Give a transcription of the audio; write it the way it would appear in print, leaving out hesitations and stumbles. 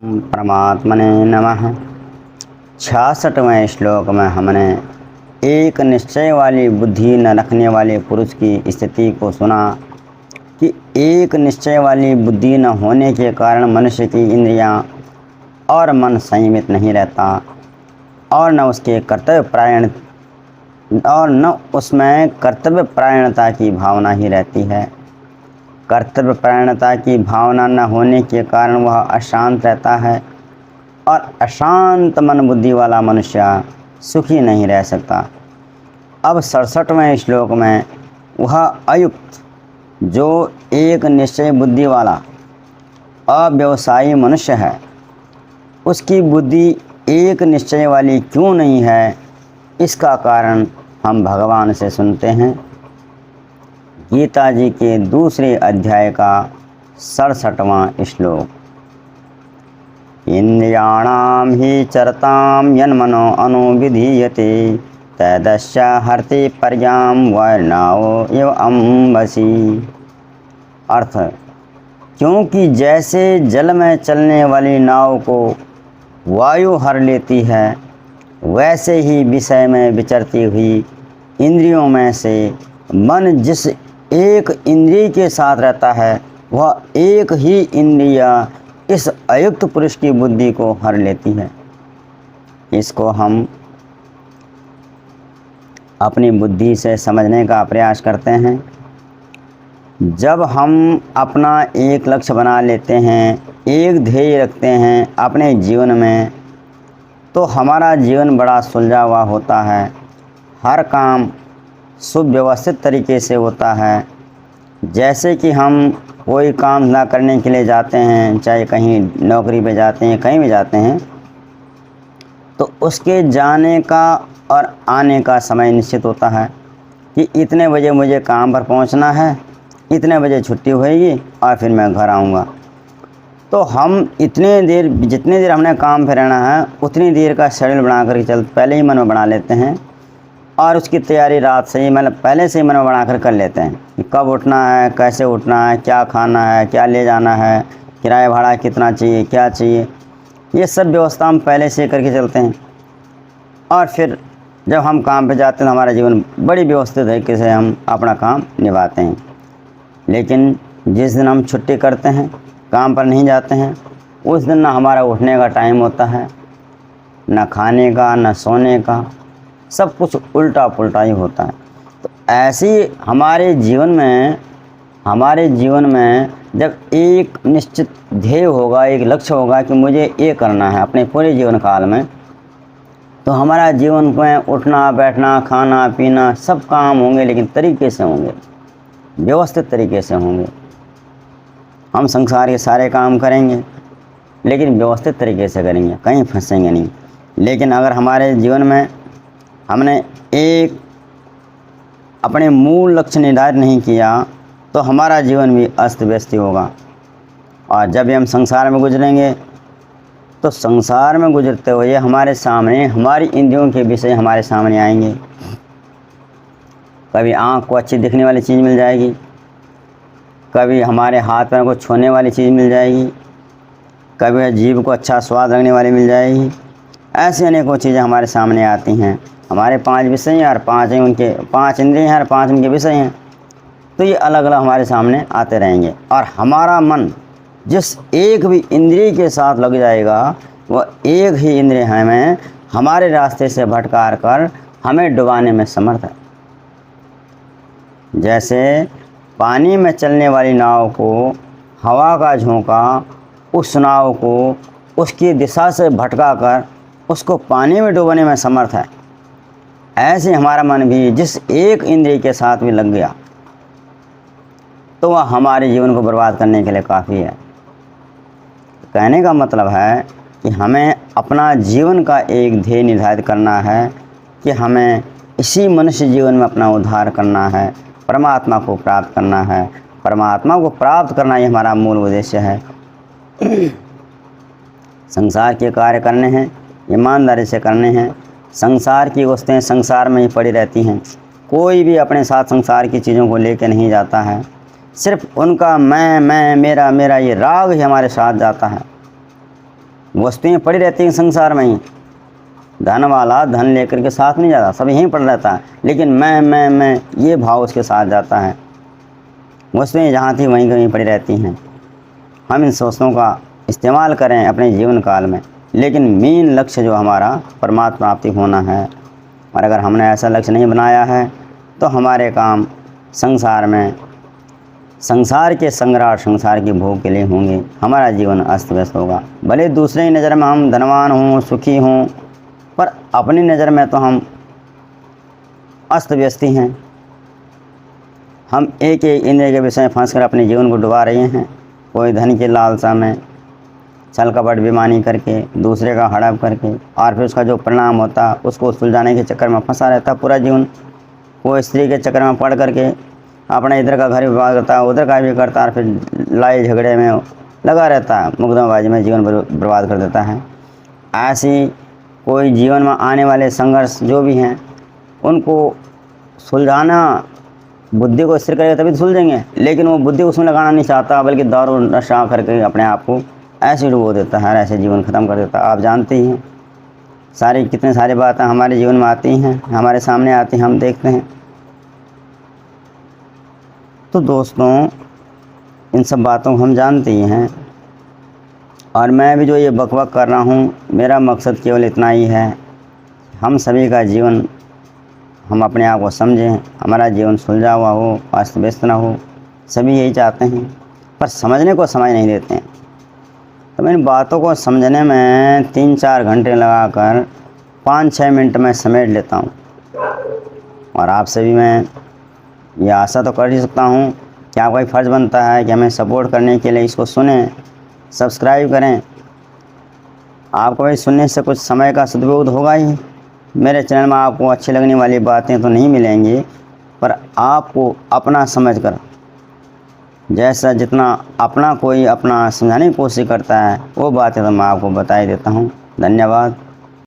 परमात्मने नमः। 66वें श्लोक में हमने एक निश्चय वाली बुद्धि न रखने वाले पुरुष की स्थिति को सुना कि एक निश्चय वाली बुद्धि न होने के कारण मनुष्य की इंद्रियां और मन संयमित नहीं रहता और न उसके कर्तव्य परायणता की भावना ही रहती है। कर्तव्य परायणता की भावना न होने के कारण वह अशांत रहता है और अशांत मन बुद्धि वाला मनुष्य सुखी नहीं रह सकता। अब 67वें श्लोक में वह अयुक्त जो एक निश्चय बुद्धि वाला अव्यवसायी मनुष्य है, उसकी बुद्धि एक निश्चय वाली क्यों नहीं है, इसका कारण हम भगवान से सुनते हैं। गीता जी के दूसरे अध्याय का 67वां श्लोक। इंद्रियाणाम ही चरताम यन्मनो अनुविधीयते तदस्य हरति पर्याम वर्णाओ एव अम्बसी। अर्थ, क्योंकि जैसे जल में चलने वाली नाव को वायु हर लेती है, वैसे ही विषय में विचरती हुई इंद्रियों में से मन जिस एक इंद्रिय के साथ रहता है, वह एक ही इंद्रिय इस अयुक्त पुरुष की बुद्धि को हर लेती है। इसको हम अपनी बुद्धि से समझने का प्रयास करते हैं। जब हम अपना एक लक्ष्य बना लेते हैं, एक ध्येय रखते हैं अपने जीवन में, तो हमारा जीवन बड़ा सुलझा हुआ होता है। हर काम सुव्यवस्थित तरीके से होता है। जैसे कि हम कोई काम ना करने के लिए जाते हैं, चाहे कहीं नौकरी पे जाते हैं, कहीं भी जाते हैं, तो उसके जाने का और आने का समय निश्चित होता है कि इतने बजे मुझे काम पर पहुंचना है, इतने बजे छुट्टी होएगी और फिर मैं घर आऊँगा। तो हम जितनी देर हमने काम पर रहना है, उतनी देर का शेड्यूल बना कर पहले ही मन में बना लेते हैं और उसकी तैयारी रात से ही पहले से ही मन में बना कर लेते हैं कि कब उठना है, कैसे उठना है, क्या खाना है, क्या ले जाना है, किराया भाड़ा कितना चाहिए, क्या चाहिए, ये सब व्यवस्था हम पहले से करके चलते हैं। और फिर जब हम काम पे जाते हैं तो हमारा जीवन बड़ी व्यवस्थित तरीके से हम अपना काम निभाते हैं। लेकिन जिस दिन हम छुट्टी करते हैं, काम पर नहीं जाते हैं, उस दिन ना हमारा उठने का टाइम होता है, ना खाने का, ना सोने का, सब कुछ उल्टा पुल्टा ही होता है। तो ऐसे ही हमारे जीवन में जब एक निश्चित ध्येय होगा, एक लक्ष्य होगा कि मुझे ये करना है अपने पूरे जीवन काल में, तो हमारा जीवन में उठना बैठना खाना पीना सब काम होंगे, लेकिन तरीके से होंगे, व्यवस्थित तरीके से होंगे। हम संसार के सारे काम करेंगे लेकिन व्यवस्थित तरीके से करेंगे, कहीं फंसेंगे नहीं। लेकिन अगर हमारे जीवन में हमने एक अपने मूल लक्ष्य निर्धारित नहीं किया, तो हमारा जीवन भी अस्त व्यस्त होगा। और जब हम संसार में गुजरेंगे, तो संसार में गुजरते हुए हमारे सामने हमारी इंद्रियों के विषय हमारे सामने आएंगे। कभी आँख को अच्छी दिखने वाली चीज़ मिल जाएगी, कभी हमारे हाथ पैर को छूने वाली चीज़ मिल जाएगी, कभी जीभ को अच्छा स्वाद लगने वाली मिल जाएगी। ऐसी अनेकों चीज़ें हमारे सामने आती हैं। हमारे 5 विषय हैं और 5 इंद्रिय हैं और 5 उनके विषय हैं। तो ये अलग अलग हमारे सामने आते रहेंगे और हमारा मन जिस एक भी इंद्रिय के साथ लग जाएगा, वह एक ही इंद्रिय हमें हमारे रास्ते से भटका कर हमें डुबाने में समर्थ है। जैसे पानी में चलने वाली नाव को हवा का झोंका उस नाव को उसकी दिशा से भटका कर उसको पानी में डुबाने में समर्थ है, ऐसे हमारा मन भी जिस एक इंद्रिय के साथ भी लग गया, तो वह हमारे जीवन को बर्बाद करने के लिए काफ़ी है। कहने का मतलब है कि हमें अपना जीवन का एक ध्येय निर्धारित करना है कि हमें इसी मनुष्य जीवन में अपना उद्धार करना है, परमात्मा को प्राप्त करना है। परमात्मा को प्राप्त करना ही हमारा मूल उद्देश्य है। संसार के कार्य करने हैं, ईमानदारी से करने हैं। संसार की वस्तुएं संसार में ही पड़ी रहती हैं। कोई भी अपने साथ संसार की चीज़ों को लेकर नहीं जाता है। सिर्फ उनका मैं मेरा ये राग ही हमारे साथ जाता है। वस्तुएं पड़ी रहती हैं संसार में ही। धन वाला धन लेकर के साथ नहीं जाता, सब यहीं पड़ा रहता है, लेकिन मैं ये भाव उसके साथ जाता है। वस्तुएं जहाँ थी वहीं कहीं पड़ी रहती हैं। हम इन वस्तुओं का इस्तेमाल करें अपने जीवन काल में, लेकिन मेन लक्ष्य जो हमारा परमात्मा प्राप्ति होना है। और अगर हमने ऐसा लक्ष्य नहीं बनाया है तो हमारे काम संसार में संसार के संग्राम, संसार की भोग के लिए होंगे। हमारा जीवन अस्त व्यस्त होगा। भले दूसरे की नज़र में हम धनवान हों, सुखी हों, पर अपनी नज़र में तो हम अस्त व्यस्त ही हैं। हम एक एक इंद्रिय के विषय में फंसकर अपने जीवन को डुबा रहे हैं। कोई धन की लालसा में छल कपट बेईमानी करके, दूसरे का हड़प करके, और फिर उसका जो परिणाम होता उसको सुलझाने के चक्कर में फंसा रहता पूरा जीवन। कोई स्त्री के चक्कर में पड़ करके अपने इधर का घर विवाह करता है, उधर का भी करता है, और फिर लड़ाई झगड़े में लगा रहता है, मुकदमेबाजी में जीवन बर्बाद कर देता है। ऐसी कोई जीवन में आने वाले संघर्ष जो भी हैं उनको सुलझाना, बुद्धि को स्थिर करेगा तभी तो सुलझेंगे, लेकिन वो बुद्धि उसमें लगाना नहीं चाहता, बल्कि दारू नशा करके अपने आप को ऐसे डुबो देता है, ऐसे जीवन ख़त्म कर देता है। आप जानते ही हैं कितने सारी बातें हमारे जीवन में आती हैं, हमारे सामने आती हैं, हम देखते हैं। तो दोस्तों, इन सब बातों को हम जानते ही हैं, और मैं भी जो ये बकबक कर रहा हूँ, मेरा मकसद केवल इतना ही है, हम सभी का जीवन हम अपने आप को समझें, हमारा जीवन सुलझा हुआ हो, अस्त व्यस्त ना हो। सभी यही चाहते हैं, पर समझने को समझ नहीं देते हैं। तो मैं इन बातों को समझने में 3-4 घंटे लगाकर 5-6 मिनट में समेट लेता हूँ। और आपसे भी मैं ये आशा तो कर ही सकता हूँ कि आपका एक फ़र्ज़ बनता है कि हमें सपोर्ट करने के लिए इसको सुनें, सब्सक्राइब करें। आपको भी सुनने से कुछ समय का सदुपयोग होगा ही। मेरे चैनल में आपको अच्छी लगने वाली बातें तो नहीं मिलेंगी, पर आपको अपना समझकर, जैसा जितना अपना कोई अपना समझाने की कोशिश करता है, वो बातें तो मैं आपको बता ही देता हूँ। धन्यवाद।